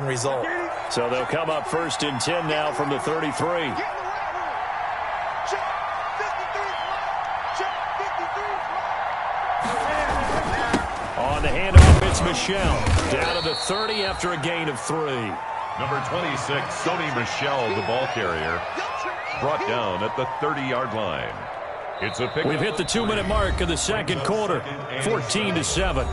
result. So they'll come up 1st and 10 now from the 33. On the handoff, it's Michel. Down to the 30 after a gain of 3. Number 26, Sony Michel, the ball carrier, brought down at the 30-yard line. It's a pick. We've hit the 2-minute mark of the second quarter, 14-7.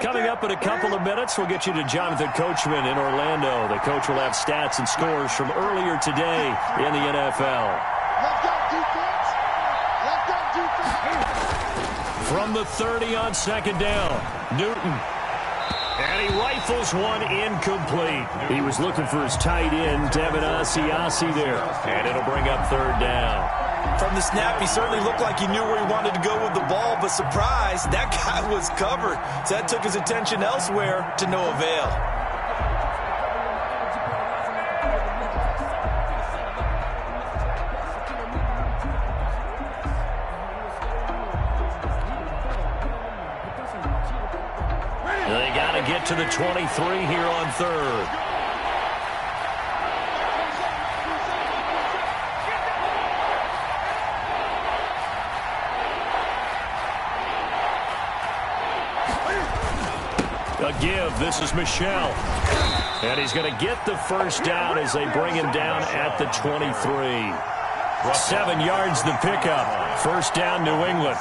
Coming up in a couple of minutes, we'll get you to Jonathan Coachman in Orlando. The coach will have stats and scores from earlier today in the NFL. From the 30 on 2nd down, Newton. And he rifles one incomplete. He was looking for his tight end, Devin Asiasi there. And it'll bring up 3rd down. From the snap, he certainly looked like he knew where he wanted to go with the ball, but surprise, that guy was covered. So that took his attention elsewhere to no avail. They got to get to the 23 here on 3rd. A give. This is Michel. And he's going to get the 1st down as they bring him down at the 23. 7 yards the pickup. 1st down, New England.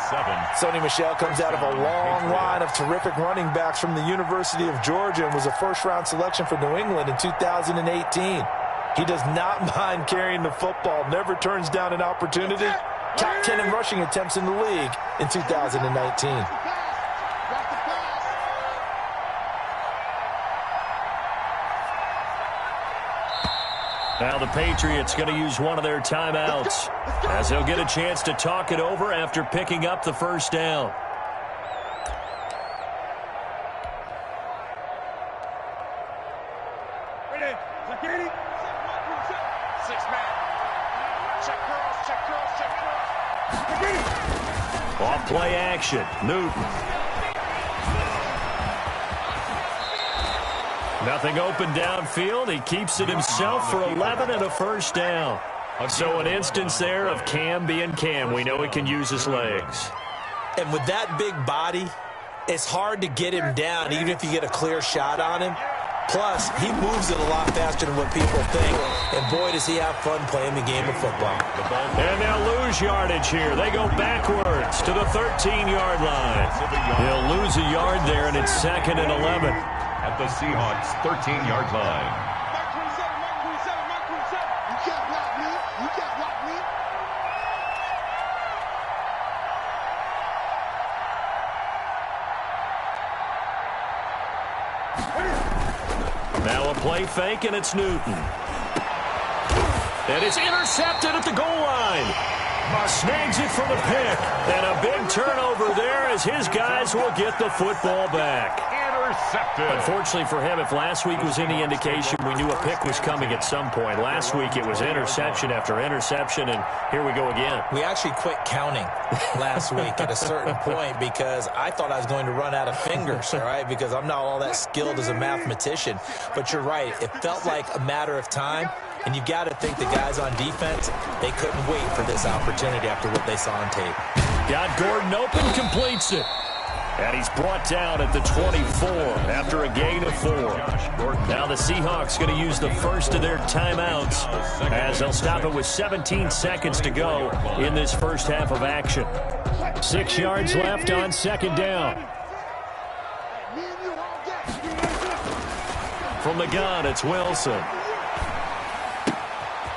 Sony Michel comes out of a long line of terrific running backs from the University of Georgia and was a 1st-round selection for New England in 2018. He does not mind carrying the football, never turns down an opportunity. Top 10 in rushing attempts in the league in 2019. Now the Patriots going to use one of their timeouts as they'll get a chance to talk it over after picking up the 1st down. Off play action, Newton. Nothing open downfield. He keeps it himself for 11 and a 1st down. So an instance there of Cam being Cam. We know he can use his legs. And with that big body, it's hard to get him down even if you get a clear shot on him. Plus, he moves it a lot faster than what people think. And boy, does he have fun playing the game of football. And they'll lose yardage here. They go backwards to the 13-yard line. They'll lose a yard there, and it's 2nd and 11. At the Seahawks' 13-yard line. Now a play fake, and it's Newton. And it's intercepted at the goal line. Snags it for the pick. And a big turnover there as his guys will get the football back. Unfortunately for him, if last week was any indication, we knew a pick was coming at some point. Last week it was interception after interception, and here we go again. We actually quit counting last week at a certain point because I thought I was going to run out of fingers, all right, because I'm not all that skilled as a mathematician. But you're right. It felt like a matter of time, and you've got to think the guys on defense, they couldn't wait for this opportunity after what they saw on tape. Got Gordon open, completes it. And he's brought down at the 24 after a gain of 4. Now the Seahawks going to use the first of their timeouts as they'll stop it with 17 seconds to go in this first half of action. 6 yards left on 2nd down. From the gun, it's Wilson.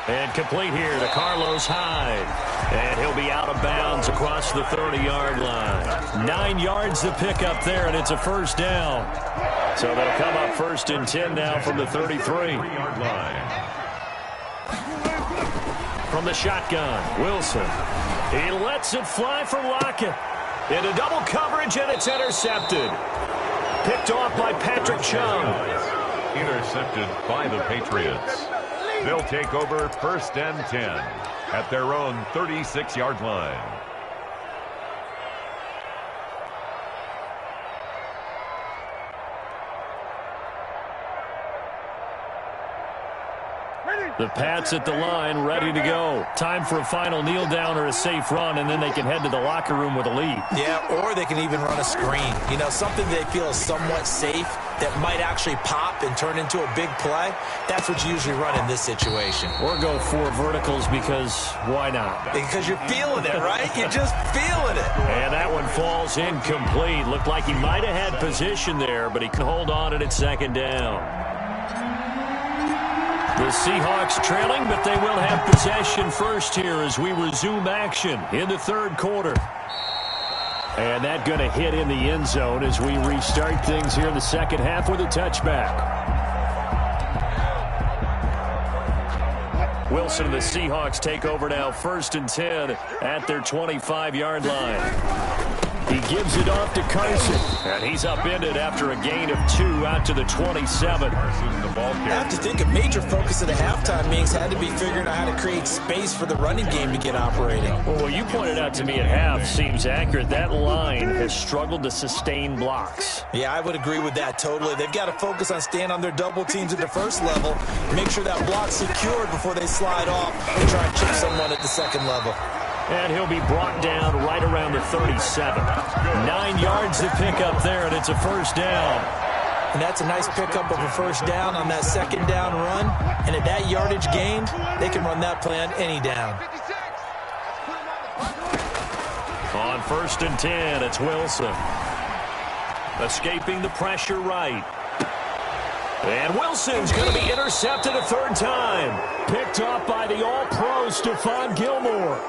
And complete here to Carlos Hyde. And he'll be out of bounds across the 30-yard line. 9 yards to pick up there, and it's a 1st down. So they'll come up 1st and 10 now from the 33-yard line. From the shotgun, Wilson. He lets it fly for Lockett. Into double coverage, and it's intercepted. Picked off by Patrick Chung. Intercepted by the Patriots. They'll take over 1st and 10 at their own 36-yard line. The Pats at the line, ready to go. Time for a final kneel down or a safe run, and then they can head to the locker room with a lead. Yeah, or they can even run a screen. You know, something they feel is somewhat safe that might actually pop and turn into a big play. That's what you usually run in this situation. Or go 4 verticals because why not? Because you're feeling it, right? You're just feeling it. And that one falls incomplete. Looked like he might have had position there, but he can hold on it at 2nd down. The Seahawks trailing, but they will have possession first here as we resume action in the 3rd quarter. And that going to hit in the end zone as we restart things here in the 2nd half with a touchback. Wilson and the Seahawks take over now 1st and 10 at their 25-yard line. He gives it off to Carson, and he's upended after a gain of 2 out to the 27. I have to think a major focus of the halftime meetings had to be figuring out how to create space for the running game to get operating. Well, what you pointed out to me at half seems accurate. That line has struggled to sustain blocks. Yeah, I would agree with that totally. They've got to focus on staying on their double teams at the 1st level, make sure that block's secured before they slide off and try and chip someone at the 2nd level. And he'll be brought down right around the 37. 9 yards to pick up there, and it's a 1st down. And that's a nice pickup of a 1st down on that 2nd down run. And at that yardage gained, they can run that play on any down. On 1st and 10, it's Wilson. Escaping the pressure right. And Wilson's going to be intercepted a 3rd time. Picked off by the All-Pro Stephon Gilmore.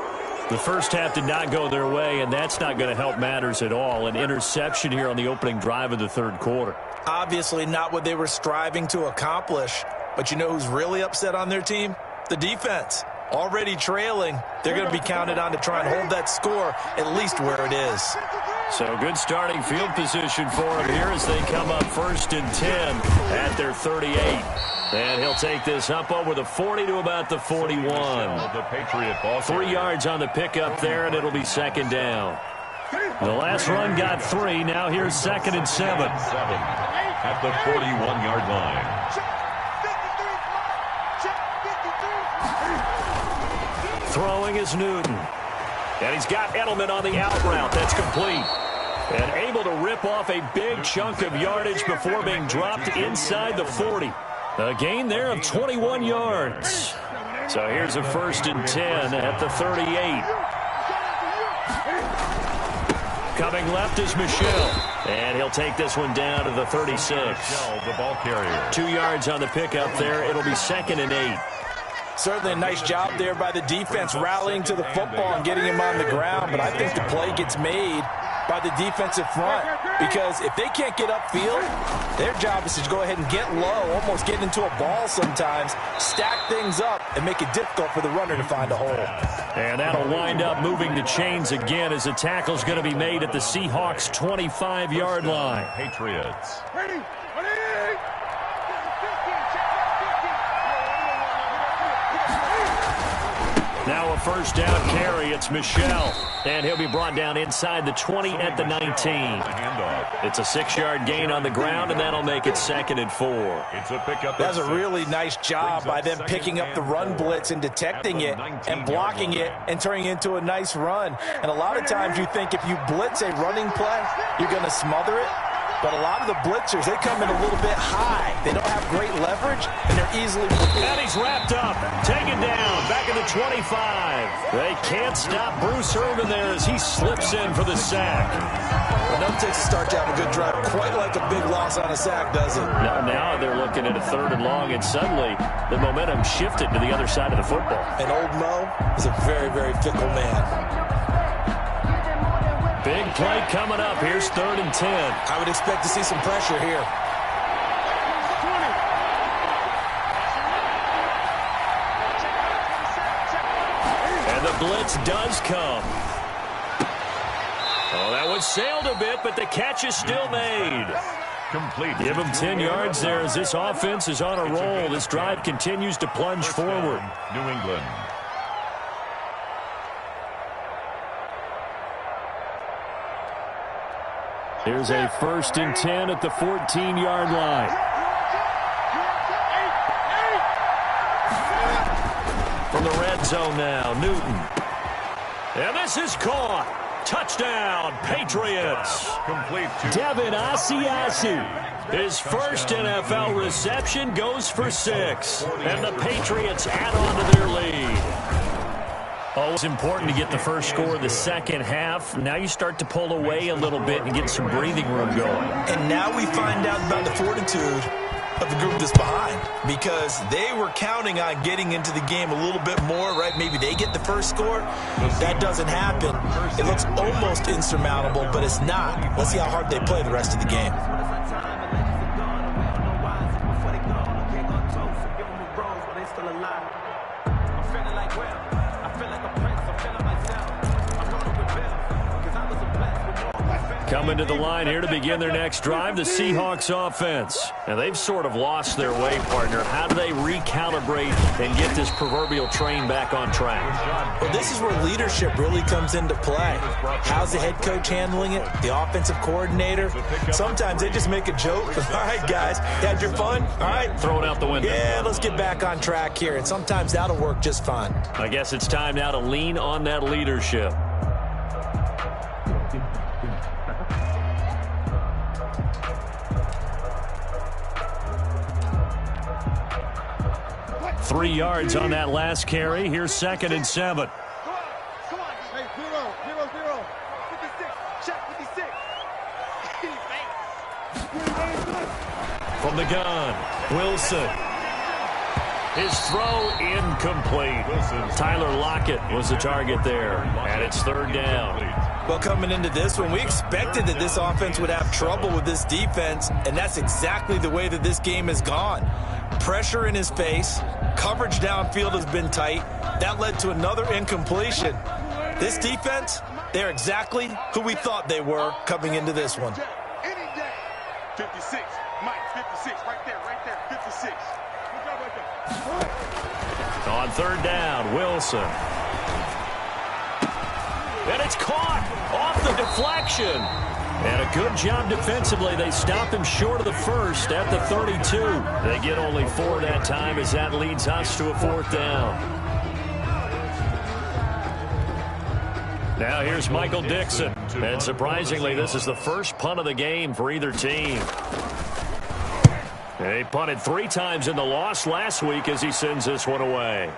The first half did not go their way, and that's not going to help matters at all. An interception here on the opening drive of the 3rd quarter. Obviously not what they were striving to accomplish. But you know who's really upset on their team? The defense. Already trailing, they're going to be counted on to try and hold that score at least where it is. So good starting field position for him here as they come up 1st and 10 at their 38. And he'll take this up over the 40 to about the 41. The Patriot ball. 3 yards on the pickup there, and it'll be 2nd down. The last run got 3. Now here's 2nd and 7. At the 41-yard line. Throwing is Newton. And he's got Edelman on the out route. That's complete. And able to rip off a big chunk of yardage before being dropped inside the 40. A gain there of 21 yards. So here's a 1st and 10 at the 38. Coming left is Michel. And he'll take this one down to the 36. Michel, the ball carrier. 2 yards on the pickup there. It'll be 2nd and 8. Certainly a nice job there by the defense rallying to the football and getting him on the ground. But I think the play gets made by the defensive front, because if they can't get upfield, their job is to go ahead and get low, almost get into a ball sometimes, stack things up, and make it difficult for the runner to find a hole. And that'll wind up moving the chains again as the tackle's going to be made at the Seahawks' 25-yard line. Patriots. Now a 1st down carry. It's Michel. And he'll be brought down inside the 20 at the 19. It's a 6-yard gain on the ground, and that'll make it 2nd and 4. It's a pickup. That's a really nice job by them picking up the run blitz and detecting it and blocking it and turning it into a nice run. And a lot of times you think if you blitz a running play, you're going to smother it. But a lot of the blitzers, they come in a little bit high. They don't have great leverage, and they're easily... And he's wrapped up, taken down, back at the 25. They can't stop Bruce Irvin there as he slips in for the sack. Well, no takes a start to have a good drive, quite like a big loss on a sack, does it? Now they're looking at a 3rd and long, and suddenly the momentum shifted to the other side of the football. And old Mo is a very, very fickle man. Big play coming up. Here's 3rd and 10. I would expect to see some pressure here. And the blitz does come. Oh, that Oh, it sailed a bit, but the catch is still made. Complete. Give him 10 yards there as this offense is on a roll. This drive continues to plunge forward. New England. Here's a 1st and 10 at the 14-yard line. From the red zone now, Newton. And this is caught. Touchdown, Patriots. Complete to Devin Asiasi. His first NFL reception goes for 6. And the Patriots add on to their lead. Oh, it's important to get the first score of the second half. Now you start to pull away a little bit and get some breathing room going. And now we find out about the fortitude of the group that's behind, because they were counting on getting into the game a little bit more, right? Maybe they get the first score. That doesn't happen. It looks almost insurmountable, but it's not. Let's see how hard they play the rest of the game. Coming to the line here to begin their next drive, the Seahawks offense. And they've sort of lost their way, partner. How do they recalibrate and get this proverbial train back on track? Well, this is where leadership really comes into play. How's the head coach handling it? The offensive coordinator? Sometimes they just make a joke. All right, guys, had your fun? All right. Throw it out the window. Yeah, let's get back on track here. And sometimes that'll work just fine. I guess it's time now to lean on that leadership. Three yards on that last carry. Here's 2nd and 7. Come on. Hey, 0-0-0. 56. Check 56. From the gun, Wilson. His throw incomplete. Tyler Lockett was the target there, and it's 3rd down. Well, coming into this one, we expected that this offense would have trouble with this defense, and that's exactly the way that this game has gone. Pressure in his face. Coverage downfield has been tight. That led to another incompletion. This defense, they're exactly who we thought they were coming into this one. Any day. 56. Mike, 56. Right there. 56. Good job right there. On 3rd down, Wilson. And it's caught off the deflection. And a good job defensively. They stop him short of the first at the 32. They get only 4 that time as that leads us to a 4th down. Now here's Michael Dixon. And surprisingly, this is the first punt of the game for either team. They punted 3 times in the loss last week as he sends this one away.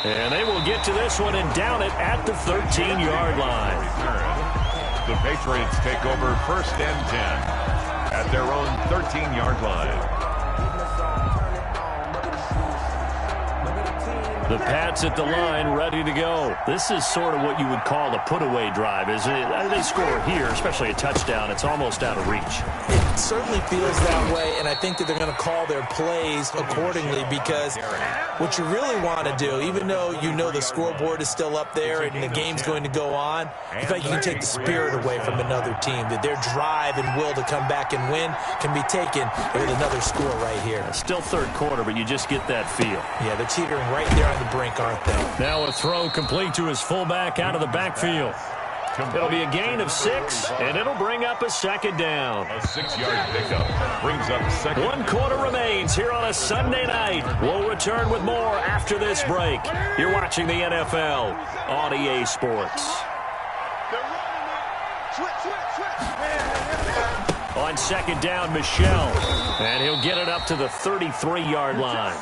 And they will get to this one and down it at the 13-yard line. The Patriots take over 1st and 10 at their own 13-yard line. The Pats at the line, ready to go. This is sort of what you would call the put-away drive, isn't it? They score here, especially a touchdown. It's almost out of reach. It certainly feels that way, and I think that they're going to call their plays accordingly, because what you really want to do, even though you know the scoreboard is still up there and the game's going to go on, you think you can take the spirit away from another team, that their drive and will to come back and win can be taken with another score right here. Still 3rd quarter, but you just get that feel. Yeah, they're teetering right there on the brink, aren't they? Now a throw complete to his fullback out of the backfield. It'll be a gain of 6, and it'll bring up a 2nd down. A 6-yard pickup brings up 2nd. 1 quarter remains here on a Sunday night. We'll return with more after this break. You're watching the NFL on EA Sports. On 2nd down, Michelle. And he'll get it up to the 33-yard line.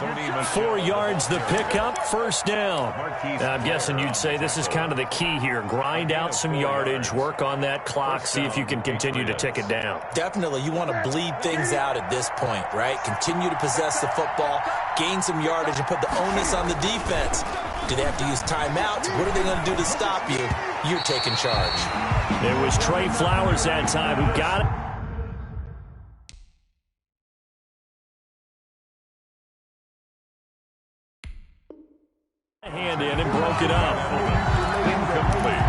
4 yards the pickup, 1st down. Now, I'm guessing you'd say this is kind of the key here. Grind out some yardage, work on that clock, see if you can continue to tick it down. Definitely, you want to bleed things out at this point, right? Continue to possess the football, gain some yardage, and put the onus on the defense. Do they have to use timeouts? What are they going to do to stop you? You're taking charge. It was Trey Flowers that time who got it. Hand in and broke it up. Incomplete.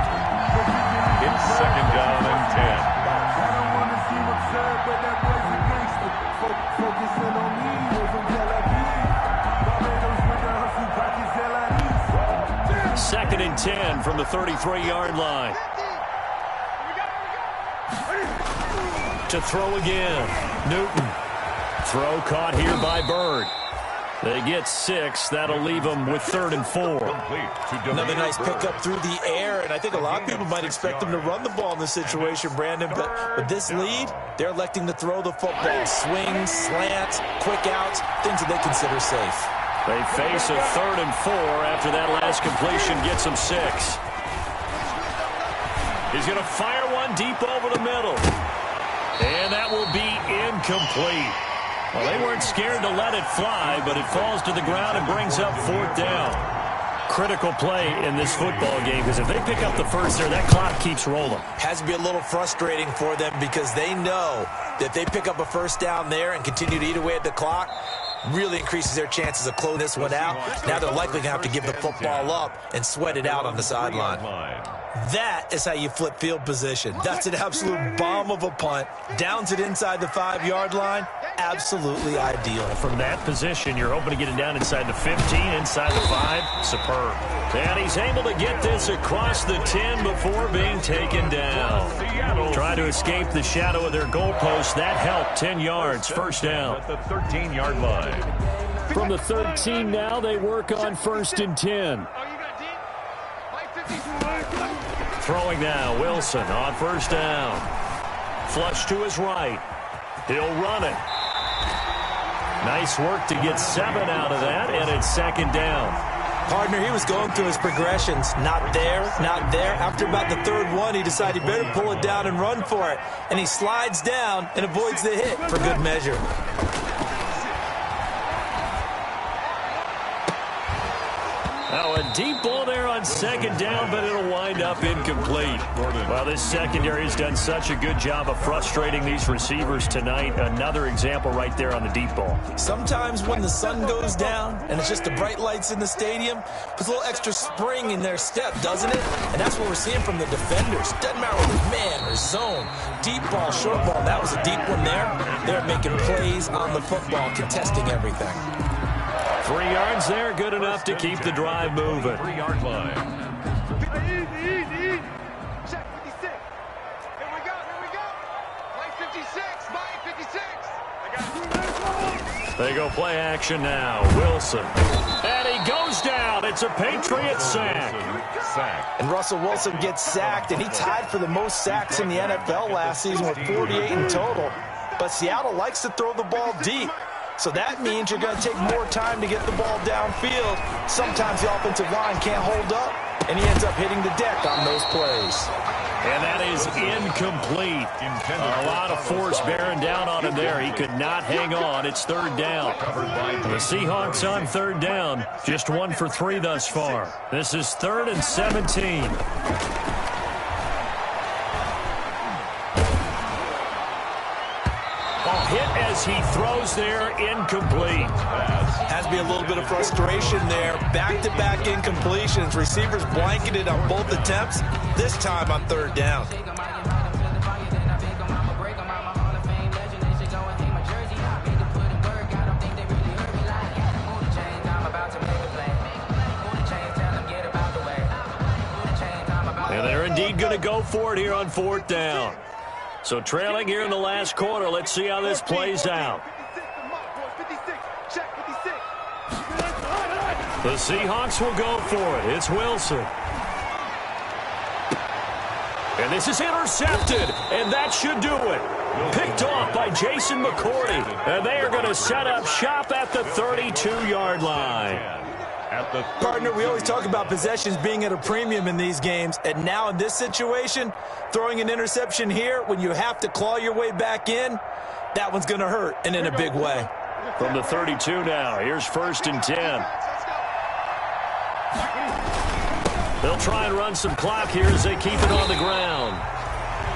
from the 33-yard line. To throw again. Newton. Throw caught here by Bird. They get 6. That'll leave them with 3rd and 4. Another nice pickup through the air, and I think a lot of people might expect them to run the ball in this situation, Brandon, but with this lead, they're electing to throw the football. Swings, slants, quick outs, things that they consider safe. They face a 3rd and 4 after that last completion gets them 6. He's going to fire one deep over the middle. And that will be incomplete. Well, they weren't scared to let it fly, but it falls to the ground and brings up 4th down. Critical play in this football game, because if they pick up the first there, that clock keeps rolling. Has to be a little frustrating for them because they know that they pick up a first down there and continue to eat away at the clock, really increases their chances of closing this one out. Now they're likely going to have to give the football up and sweat it out on the sideline. That is how you flip field position. That's an absolute bomb of a punt. Downs it inside the 5-yard line. Absolutely ideal. From that position, you're hoping to get it down inside the 15, inside the 5. Superb. And he's able to get this across the 10 before being taken down. Trying to escape the shadow of their goalpost. That helped. 10 yards, first down. At the 13-yard line. From the 13 now, they work on 1st and 10. Throwing now, Wilson on 1st down. Flush to his right. He'll run it. Nice work to get 7 out of that, and it's 2nd down. Partner, he was going through his progressions. Not there, not there. After about the 3rd one, he decided he better pull it down and run for it. And he slides down and avoids the hit for good measure. Now a deep ball there on 2nd down, but it'll wind up incomplete. Well, this secondary has done such a good job of frustrating these receivers tonight. Another example right there on the deep ball. Sometimes when the sun goes down and it's just the bright lights in the stadium, puts a little extra spring in their step, doesn't it? And that's what we're seeing from the defenders. Doesn't matter whether it's man or zone. Deep ball, short ball, that was a deep one there. They're making plays on the football, contesting everything. 3 yards there, good enough to keep the drive moving. 3-yard line. Easy. Check 56. Here we go. Play 56. Play 56. They go play action now. Wilson. And he goes down. It's a Patriot sack. And Russell Wilson gets sacked, and he tied for the most sacks in the NFL last season with 48 in total. But Seattle likes to throw the ball deep. So that means you're going to take more time to get the ball downfield. Sometimes the offensive line can't hold up, and he ends up hitting the deck on those plays. And that is incomplete. A lot of force bearing down on him there. He could not hang on. It's 3rd down. The Seahawks on 3rd down. Just 1 for 3 thus far. This is 3rd and 17. Hit as he throws there, incomplete. Has to be a little bit of frustration there. Back-to-back incompletions. Receivers blanketed on both attempts, this time on 3rd down. And they're indeed going to go for it here on 4th down. So trailing here in the last quarter. Let's see how this plays out. The Seahawks will go for it. It's Wilson. And this is intercepted, and that should do it. Picked off by Jason McCourty. And they are going to set up shop at the 32-yard line. Partner, we always talk about possessions being at a premium in these games, and now in this situation, throwing an interception here when you have to claw your way back in, that one's going to hurt, and in a big way. From the 32 now, here's 1st and 10. They'll try and run some clock here as they keep it on the ground.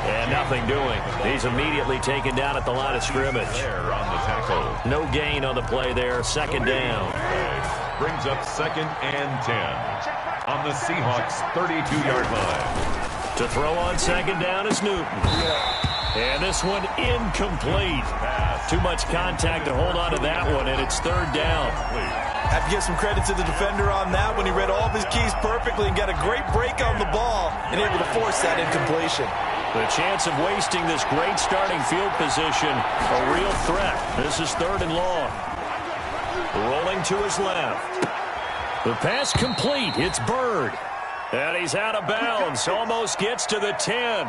And nothing doing. He's immediately taken down at the line of scrimmage. There on the tackle. No gain on the play there. 2nd down. Brings up 2nd and 10 on the Seahawks 32-yard line. To throw on 2nd down is Newton. And this one incomplete. Too much contact to hold on to that one, and it's 3rd down. Have to give some credit to the defender on that when he read all of his keys perfectly and got a great break on the ball and able to force that incompletion. The chance of wasting this great starting field position, a real threat. This is 3rd and long. Rolling to his left. The pass complete. It's Bird. And he's out of bounds. Almost gets to the 10.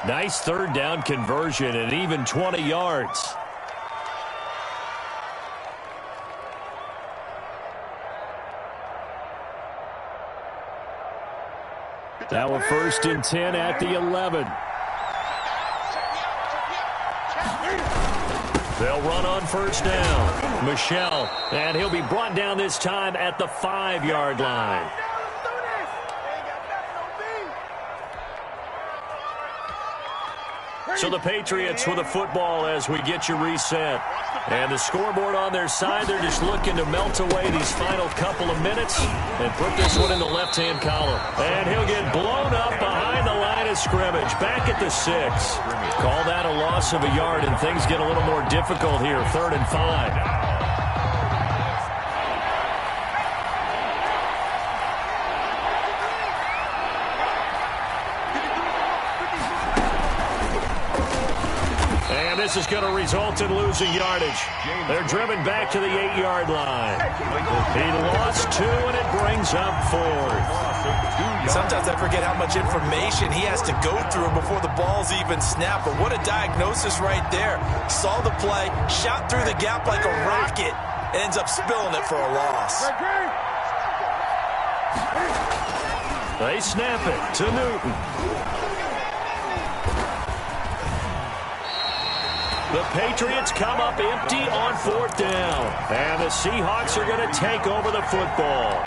Nice 3rd down conversion and even 20 yards. Now a 1st and 10 at the 11. They'll run on 1st down. Michelle, and he'll be brought down this time at the 5-yard line. So the Patriots with a football as we get you reset. And the scoreboard on their side, they're just looking to melt away these final couple of minutes and put this one in the left-hand column. And he'll get blown up behind the line of scrimmage, back at the 6. Call that a loss of a yard, and things get a little more difficult here, 3rd and 5. This is going to result in losing yardage. They're driven back to the 8-yard line. He lost 2, and it brings up 4th. Sometimes I forget how much information he has to go through before the ball's even snapped. But what a diagnosis right there. Saw the play, shot through the gap like a rocket, and ends up spilling it for a loss. They snap it to Newton. The Patriots come up empty on 4th down. And the Seahawks are going to take over the football.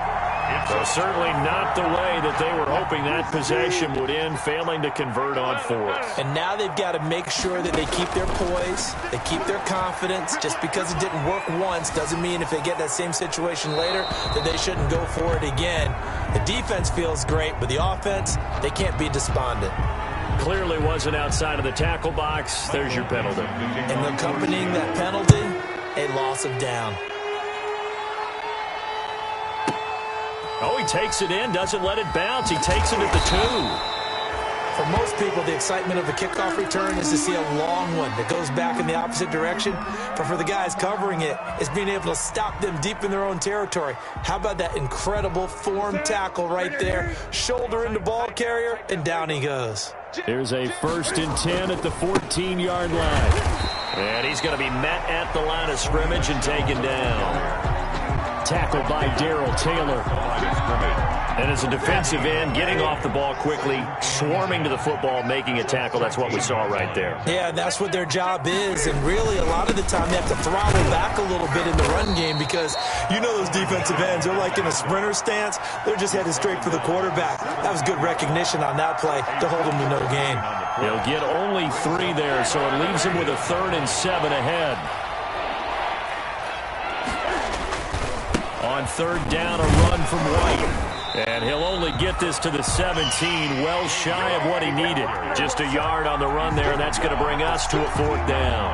So certainly not the way that they were hoping that possession would end, failing to convert on 4th. And now they've got to make sure that they keep their poise, they keep their confidence. Just because it didn't work once doesn't mean if they get that same situation later that they shouldn't go for it again. The defense feels great, but the offense, they can't be despondent. Clearly wasn't outside of the tackle box. There's your penalty. And accompanying that penalty, a loss of down. Oh, he takes it in, doesn't let it bounce. He takes it at the 2. For most people, the excitement of a kickoff return is to see a long one that goes back in the opposite direction. But for the guys covering it, it's being able to stop them deep in their own territory. How about that incredible form tackle right there? Shoulder into ball carrier, and down he goes. Here's a 1st and 10 at the 14-yard line. And he's going to be met at the line of scrimmage and taken down. Tackled by Darrell Taylor. And as a defensive end, getting off the ball quickly, swarming to the football, making a tackle. That's what we saw right there. Yeah, that's what their job is. And really, a lot of the time, they have to throttle back a little bit in the run game because you know those defensive ends, they're like in a sprinter stance. They're just headed straight for the quarterback. That was good recognition on that play to hold them to no gain. He'll get only 3 there, so it leaves him with a 3rd and 7 ahead. On 3rd down, a run from White. And he'll only get this to the 17, well shy of what he needed. Just a yard on the run there, and that's going to bring us to a 4th down.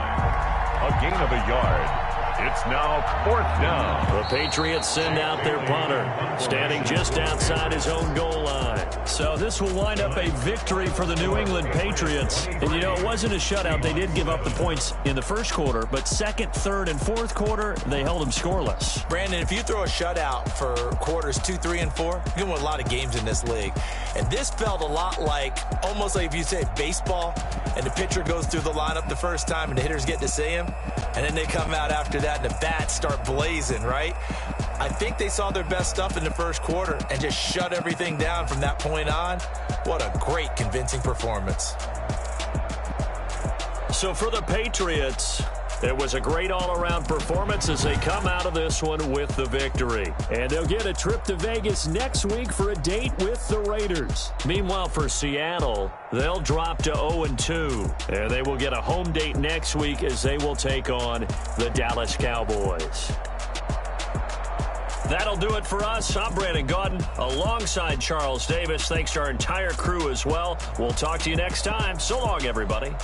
A gain of a yard. It's now 4th down. The Patriots send out their punter, standing just outside his own goal line. So this will wind up a victory for the New England Patriots. And, you know, it wasn't a shutout. They did give up the points in the first quarter, but 2nd, 3rd, and 4th quarter, they held them scoreless. Brandon, if you throw a shutout for quarters 2, 3, and 4, you can win a lot of games in this league. And this felt a lot like, almost like if you say baseball, and the pitcher goes through the lineup the first time, and the hitters get to see him, and then they come out after that, and the bats start blazing, right? I think they saw their best stuff in the first quarter and just shut everything down from that point on. What a great, convincing performance. So for the Patriots, it was a great all-around performance as they come out of this one with the victory. And they'll get a trip to Vegas next week for a date with the Raiders. Meanwhile, for Seattle, they'll drop to 0-2. And they will get a home date next week as they will take on the Dallas Cowboys. That'll do it for us. I'm Brandon Gaudin alongside Charles Davis. Thanks to our entire crew as well. We'll talk to you next time. So long, everybody.